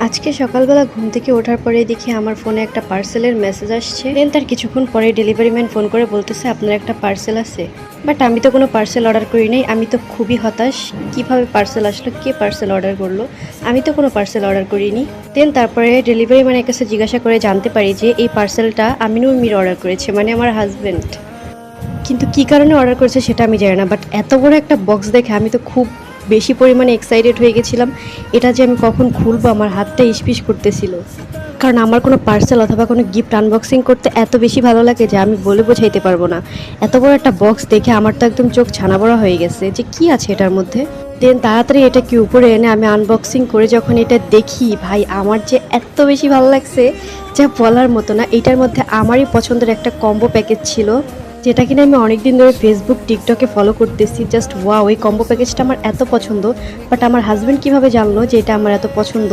আজকে সকালবেলা ঘুম থেকে ওঠার পরে দেখি আমার ফোনে একটা পার্সেলের মেসেজ আসছে। দেন তার কিছুক্ষণ পরে ডেলিভারি ম্যান ফোন করে বলতেছে আপনার একটা পার্সেল আছে। বাট আমি তো কোনো পার্সেল অর্ডার করি নাই। আমি তো খুবই হতাশ, কিভাবে পার্সেল আসলো, কে পার্সেল অর্ডার করলো, আমি তো কোনো পার্সেল অর্ডার করিনি। দেন তারপরে ডেলিভারি ম্যানের কাছে জিজ্ঞাসা করে জানতে পারি যে এই পার্সেলটা আমিনুর মির অর্ডার করেছে, মানে আমার হাজব্যান্ড। কিন্তু কি কারণে অর্ডার করেছে সেটা আমি জানি না, বাট এত বড় একটা বক্স দেখে আমি তো খুব বেশি পরিমাণে এক্সাইটেড হয়ে গেছিলাম। এটা যে আমি কখন খুলবো আমার হাতটা ইসপিস করতেছিল, কারণ আমার কোনো পার্সেল অথবা কোনো গিফট আনবক্সিং করতে এত বেশি ভালো লাগে যে আমি বলে বোঝাইতে পারবো না। এত বড় একটা বক্স দেখে আমার তো একদম চোখ ছানাবড়া হয়ে গেছে যে কি আছে এটার মধ্যে। দেন তাড়াতাড়ি এটা কি উপরে এনে আমি আনবক্সিং করে যখন এটা দেখি, ভাই আমার যে এত বেশি ভালো লাগছে যা বলার মতো না। এটার মধ্যে আমারই পছন্দের একটা কম্বো প্যাকেজ ছিল, যেটা কিনা আমি অনেকদিন ধরে ফেসবুক টিকটকে ফলো করতেছি। জাস্ট ওয়াও, এই কম্বো প্যাকেজটা আমার এত পছন্দ। বাট আমার হাজব্যান্ড কিভাবে জানলো যে এটা আমার এত পছন্দ,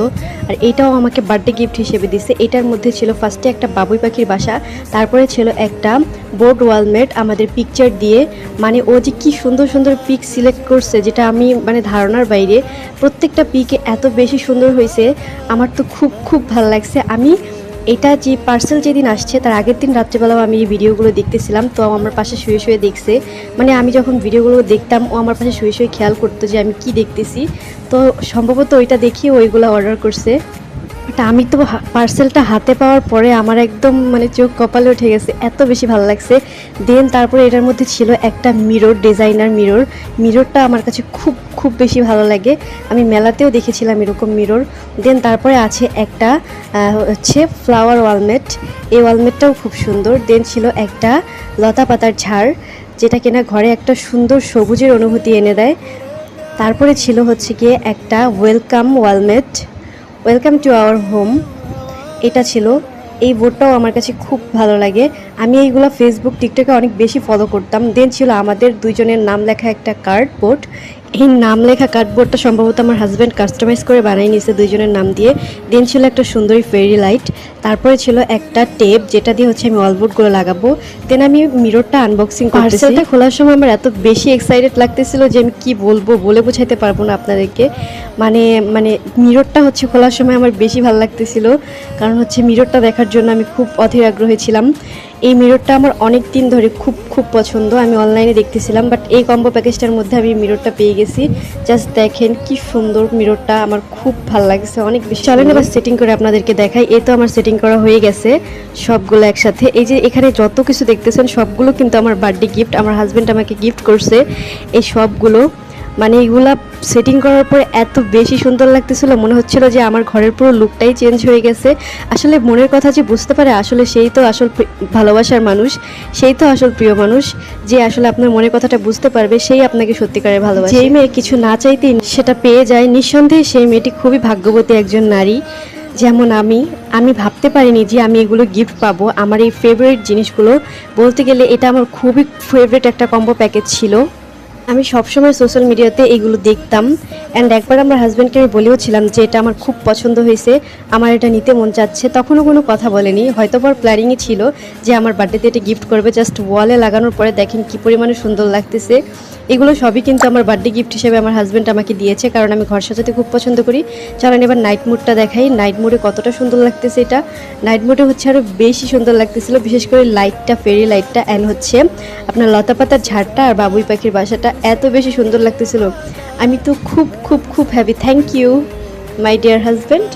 আর এটাও আমাকে বার্থডে গিফট হিসেবে দিছে। এটার মধ্যে ছিল ফার্স্টে একটা বাবুই পাখির বাসা, তারপরে ছিল একটা বোর্ড ওয়ালমেট আমাদের পিকচার দিয়ে। মানে ও যে কি সুন্দর সুন্দর পিক সিলেক্ট করছে, যেটা আমি মানে ধারণার বাইরে। প্রত্যেকটা পিকে এত বেশি সুন্দর হয়েছে, আমার তো খুব খুব ভালো লাগছে। আমি এটা যে পার্সেল যেদিন আসছে তার আগের দিন রাত্রেবেলাও আমি এই ভিডিওগুলো দেখতেছিলাম, তো আমার পাশে শুয়ে শুয়ে দেখছে। মানে আমি যখন ভিডিওগুলো দেখতাম ও আমার পাশে শুয়ে শুয়ে খেয়াল করতো যে আমি কি দেখতেছি। তো সম্ভবত ওইটা দেখি ওইগুলো অর্ডার করছে। বাট আমি তো পার্সেলটা হাতে পাওয়ার পরে আমার একদম মানে চোখ কপালে উঠে গেছে, এত বেশি ভালো লাগছে। দেন তারপরে এটার মধ্যে ছিল একটা মিরর, ডিজাইনার মিরর। মিররটা আমার কাছে খুব খুব বেশি ভালো লাগে, আমি মেলাতেও দেখেছিলাম এরকম মিরর। দেন তারপরে আছে একটা হচ্ছে ফ্লাওয়ার ওয়ালমেট, এই ওয়ালমেটটাও খুব সুন্দর। দেন ছিল একটা লতা পাতার ঝাড়, যেটা কিনা ঘরে একটা সুন্দর সবুজের অনুভূতি এনে দেয়। তারপরে ছিল হচ্ছে গিয়ে একটা welcome wall mat, welcome to our home, এটা ছিল। এই বোর্ডটাও আমার কাছে খুব ভালো লাগে, আমি এইগুলো ফেসবুক টিকটকে অনেক বেশি ফলো করতাম। দেন ছিল আমাদের দুইজনের নাম লেখা একটা কার্ডবোর্ড। এই নাম লেখা কার্ডবোর্ডটা সম্ভবত আমার হাজব্যান্ড কাস্টমাইজ করে বানিয়ে নিয়েছে দুইজনের নাম দিয়ে। দেন ছিল একটা সুন্দরী ফেরি লাইট, তারপরে ছিল একটা টেপ যেটা দিয়ে হচ্ছে আমি ওয়ালবোর্ডগুলো লাগাবো। দেন আমি মিররটা আনবক্সিং করতেছি। পার্সেলটা খোলার সময় আমার এত বেশি এক্সাইটেড লাগতেছিল যে আমি কি বলবো, বলে বোঝাইতে পারবো না আপনাদেরকে। মানে মানে মিররটা হচ্ছে খোলার সময় আমার বেশি ভালো লাগতেছিল, কারণ হচ্ছে মিররটা দেখার জন্য আমি খুব অধীর আগ্রহী ছিলাম। এই মিররটা আমার অনেক দিন ধরে খুব খুব পছন্দ, আমি অনলাইনে দেখতেছিলাম। বাট এই কম্বো প্যাকেজটার মধ্যে আমি মিররটা পেয়ে গেছি। জাস্ট দেখেন কি সুন্দর মিররটা, আমার খুব ভালো লাগছে অনেক বেশি। চলেন এবার সেটিং করে আপনাদেরকে দেখাই। এই তো আমার সেটিং করা হয়ে গেছে সবগুলো একসাথে। এই যে এখানে যত কিছু দেখতেছেন সবগুলো কিন্তু আমার বার্থডে গিফট, আমার হাজব্যান্ড আমাকে গিফট করছে এই সবগুলো। মানে এগুলা সেটিং করার পরে এত বেশি সুন্দর লাগতেছিল, মনে হচ্ছিল যে আমার ঘরের পুরো লুকটাই চেঞ্জ হয়ে গেছে। আসলে মনের কথা যে বুঝতে পারে আসলে সেই তো আসল ভালোবাসার মানুষ, সেই তো আসল প্রিয় মানুষ। যে আসলে আপনার মনের কথাটা বুঝতে পারবে সেই আপনাকে সত্যিকারের ভালোবাসে। যেই মেয়ে কিছু না চাইতেই সেটা পেয়ে যায়, নিঃসন্দেহে সেই মেয়েটি খুবই ভাগ্যবতী একজন নারী। যেমন আমি ভাবতে পারিনি যে আমি এগুলো গিফট পাবো। আমার এই ফেভারিট জিনিসগুলো বলতে গেলে এটা আমার খুবই ফেভারিট একটা কম্বো প্যাকেজ ছিল। আমি সবসময় সোশ্যাল মিডিয়াতে এগুলো দেখতাম, অ্যান্ড একবার আমার হাজব্যান্ডকে আমি বলেও ছিলাম যে এটা আমার খুব পছন্দ হয়েছে, আমার এটা নিতে মন চাচ্ছে। তখনও কোনো কথা বলেনি, হয়তো পর প্ল্যানিংই ছিল যে আমার বার্থডেতে এটা গিফট করবে। জাস্ট ওয়ালে লাগানোর পরে দেখেন কী পরিমাণে সুন্দর লাগতেছে। এগুলো সবই কিন্তু আমার বার্থডে গিফট হিসেবে আমার হাজব্যান্ড আমাকে দিয়েছে, কারণ আমি ঘর সাজাতে খুব পছন্দ করি। চলেন এবার নাইট মুডটা দেখাই, নাইট মুডে কতটা সুন্দর লাগতেছে এটা। নাইট মুডে হচ্ছে আরও বেশি সুন্দর লাগতেছিল, বিশেষ করে লাইটটা, ফেরি লাইটটা, অ্যান্ড হচ্ছে আপনার লতা পাতার ঝাড়টা আর বাবুই পাখির বাসাটা এত বেশি সুন্দর লাগতেছিল। আমি তো খুব খুব খুব happy. Thank you my dear husband.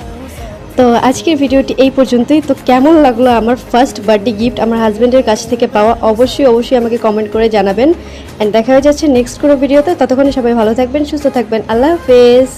তো আজকের ভিডিওটি এই পর্যন্তই। তো কেমন লাগলো আমার ফার্স্ট বার্থডে গিফট আমার হাজব্যান্ডের কাছ থেকে পাওয়া, অবশ্যই আমাকে কমেন্ট করে জানাবেন। অ্যান্ড দেখা হয়ে যাচ্ছে নেক্সট কোনো ভিডিওতে। ততক্ষণে সবাই ভালো থাকবেন, সুস্থ থাকবেন। আল্লাহ হাফেজ।